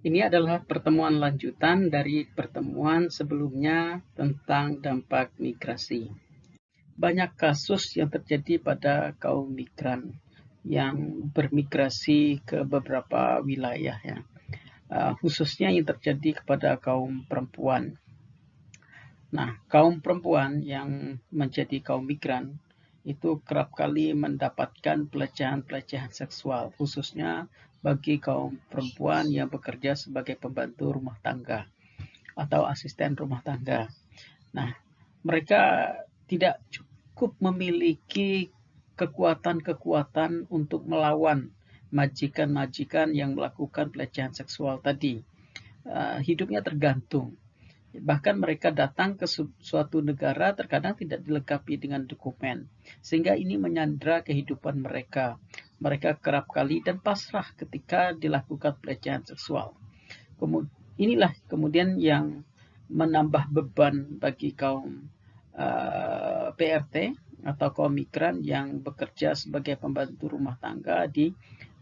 Ini adalah pertemuan lanjutan dari pertemuan sebelumnya tentang dampak migrasi. Banyak kasus yang terjadi pada kaum migran yang bermigrasi ke beberapa wilayah ya. Khususnya yang terjadi kepada kaum perempuan. Nah, kaum perempuan yang menjadi kaum migran itu kerap kali mendapatkan pelecehan-pelecehan seksual, khususnya bagi kaum perempuan yang bekerja sebagai pembantu rumah tangga atau asisten rumah tangga. Nah, mereka tidak cukup memiliki kekuatan-kekuatan untuk melawan majikan-majikan yang melakukan pelecehan seksual tadi. Hidupnya tergantung. Bahkan mereka datang ke suatu negara terkadang tidak dilengkapi dengan dokumen. Sehingga ini menyandra kehidupan mereka. Mereka kerap kali dan pasrah ketika dilakukan pelecehan seksual. Inilah kemudian yang menambah beban bagi kaum PRT atau kaum migran yang bekerja sebagai pembantu rumah tangga di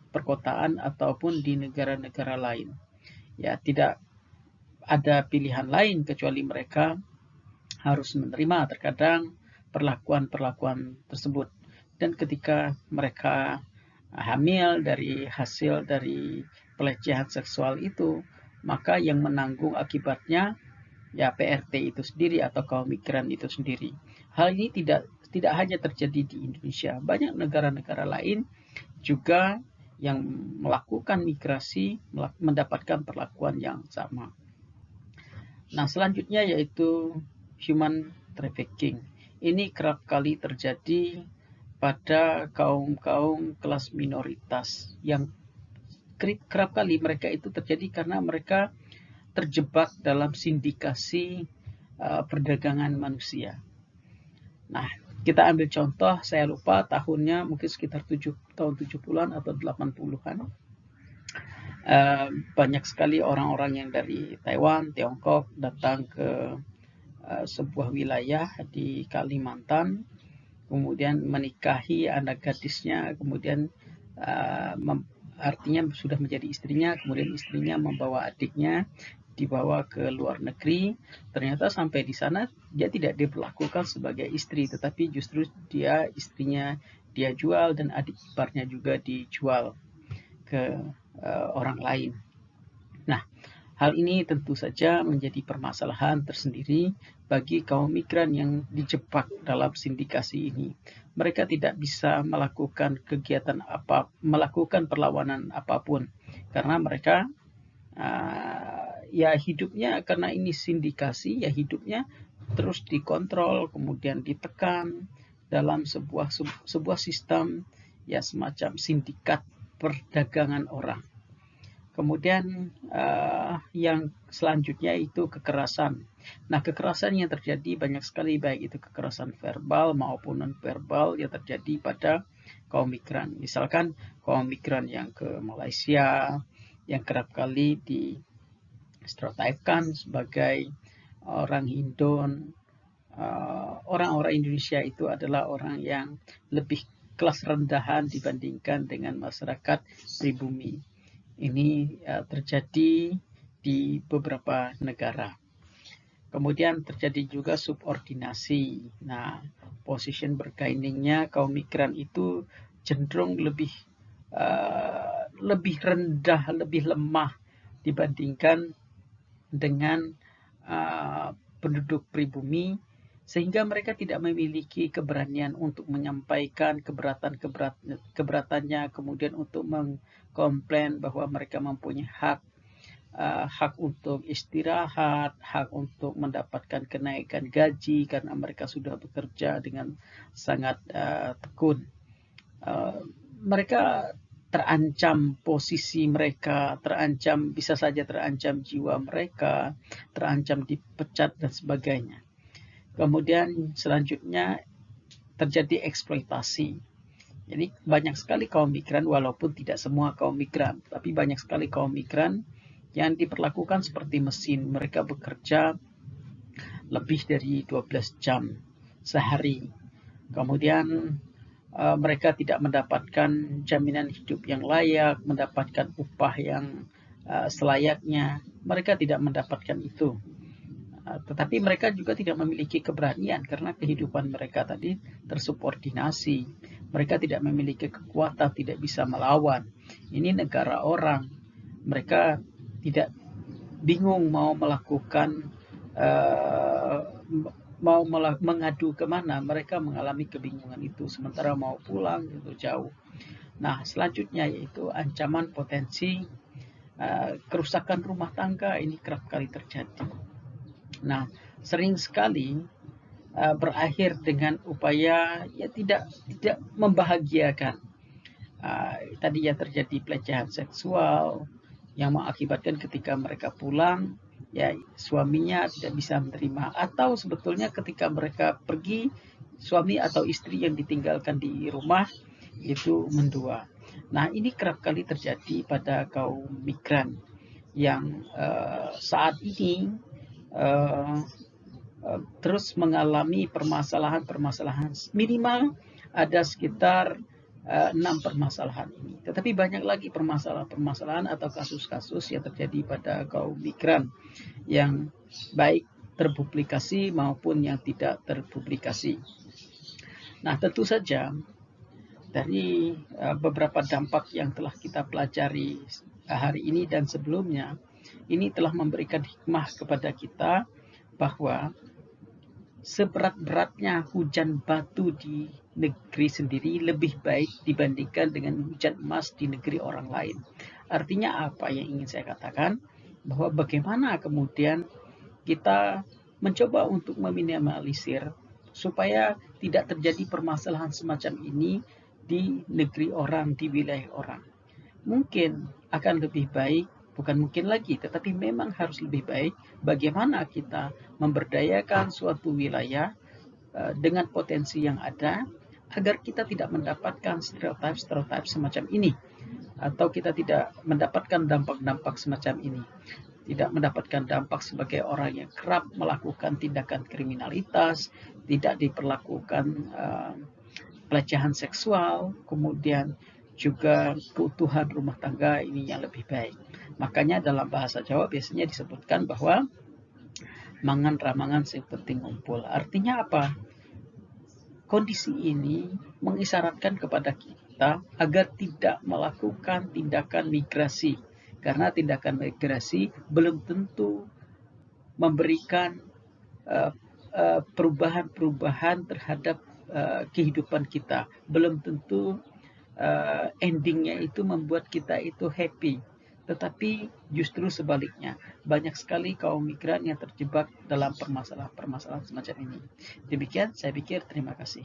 perkotaan ataupun di negara-negara lain. Ya, tidak ada pilihan lain kecuali mereka harus menerima terkadang perlakuan-perlakuan tersebut. Dan ketika mereka hamil dari hasil dari pelecehan seksual itu, maka yang menanggung akibatnya ya PRT itu sendiri atau kaum migran itu sendiri. Hal ini tidak hanya terjadi di Indonesia, banyak negara-negara lain juga yang melakukan migrasi mendapatkan perlakuan yang sama. Nah, selanjutnya yaitu human trafficking. Ini kerap kali terjadi pada kaum-kaum kelas minoritas yang kerap kali mereka itu terjadi karena mereka terjebak dalam sindikasi perdagangan manusia. Nah, kita ambil contoh, saya lupa tahunnya mungkin sekitar tahun 70-an atau 80-an. Banyak sekali orang-orang yang dari Taiwan, Tiongkok datang ke sebuah wilayah di Kalimantan, kemudian menikahi anak gadisnya, kemudian uh, artinya sudah menjadi istrinya, kemudian istrinya membawa adiknya dibawa ke luar negeri. Ternyata sampai di sana dia tidak diperlakukan sebagai istri, tetapi justru istrinya dia jual dan adik iparnya juga dijual ke orang lain. Nah, hal ini tentu saja menjadi permasalahan tersendiri bagi kaum migran yang dijebak dalam sindikasi ini. Mereka tidak bisa melakukan perlawanan apapun karena mereka ya hidupnya karena ini sindikasi ya hidupnya terus dikontrol kemudian ditekan dalam sebuah sistem ya semacam sindikat perdagangan orang. Kemudian yang selanjutnya itu kekerasan. Nah, kekerasan yang terjadi banyak sekali, baik itu kekerasan verbal maupun non-verbal yang terjadi pada kaum migran. Misalkan kaum migran yang ke Malaysia, yang kerap kali di stereotipkan sebagai orang Indon. Orang-orang Indonesia itu adalah orang yang lebih kelas rendahan dibandingkan dengan masyarakat pribumi. Ini terjadi di beberapa negara. Kemudian terjadi juga subordinasi. Nah, position bargainingnya kaum migran itu cenderung lebih rendah, lebih lemah dibandingkan dengan uh, penduduk pribumi, sehingga mereka tidak memiliki keberanian untuk menyampaikan keberatannya, kemudian untuk mengkomplain bahwa mereka mempunyai hak untuk istirahat, hak untuk mendapatkan kenaikan gaji karena mereka sudah bekerja dengan sangat tekun. Uh, Mereka terancam posisi mereka, bisa saja terancam jiwa mereka, terancam dipecat dan sebagainya. Kemudian selanjutnya terjadi eksploitasi. Jadi banyak sekali kaum migran, walaupun tidak semua kaum migran, tapi banyak sekali kaum migran yang diperlakukan seperti mesin. Mereka bekerja lebih dari 12 jam sehari. Kemudian mereka tidak mendapatkan jaminan hidup yang layak, mendapatkan upah yang selayaknya. Mereka tidak mendapatkan itu. Tetapi mereka juga tidak memiliki keberanian karena kehidupan mereka tadi tersubordinasi. Mereka tidak memiliki kekuatan, tidak bisa melawan. Ini negara orang. Mereka tidak bingung mau melakukan mengadu kemana. Mereka mengalami kebingungan itu. Sementara mau pulang itu jauh. Nah, selanjutnya yaitu ancaman potensi kerusakan rumah tangga. Ini kerap kali terjadi. Nah, sering sekali berakhir dengan upaya ya tidak membahagiakan. Tadi ya terjadi pelecehan seksual yang mengakibatkan ketika mereka pulang ya suaminya tidak bisa menerima, atau sebetulnya ketika mereka pergi suami atau istri yang ditinggalkan di rumah itu mendua. Nah, ini kerap kali terjadi pada kaum migran yang saat ini terus mengalami permasalahan-permasalahan. Minimal ada sekitar 6 permasalahan ini. Tetapi banyak lagi permasalahan-permasalahan atau kasus-kasus yang terjadi pada kaum migran yang baik terpublikasi maupun yang tidak terpublikasi. Nah, tentu saja dari beberapa dampak yang telah kita pelajari hari ini dan sebelumnya, ini telah memberikan hikmah kepada kita bahwa seberat-beratnya hujan batu di negeri sendiri lebih baik dibandingkan dengan hujan emas di negeri orang lain. Artinya apa yang ingin saya katakan? Bahwa bagaimana kemudian kita mencoba untuk meminimalisir supaya tidak terjadi permasalahan semacam ini di negeri orang, di wilayah orang. Mungkin akan lebih baik, bukan mungkin lagi, tetapi memang harus lebih baik bagaimana kita memberdayakan suatu wilayah dengan potensi yang ada agar kita tidak mendapatkan stereotip semacam ini, atau kita tidak mendapatkan dampak-dampak semacam ini, tidak mendapatkan dampak sebagai orang yang kerap melakukan tindakan kriminalitas, tidak diperlakukan pelecehan seksual, kemudian juga keutuhan rumah tangga ini yang lebih baik. Makanya dalam bahasa Jawa biasanya disebutkan bahwa mangan ramangan sing penting ngumpul. Artinya apa? Kondisi ini mengisyaratkan kepada kita agar tidak melakukan tindakan migrasi. Karena tindakan migrasi belum tentu memberikan perubahan-perubahan terhadap kehidupan kita. Belum tentu endingnya itu membuat kita itu happy, tetapi justru sebaliknya banyak sekali kaum migran yang terjebak dalam permasalahan-permasalahan semacam ini. Demikian saya pikir, terima kasih.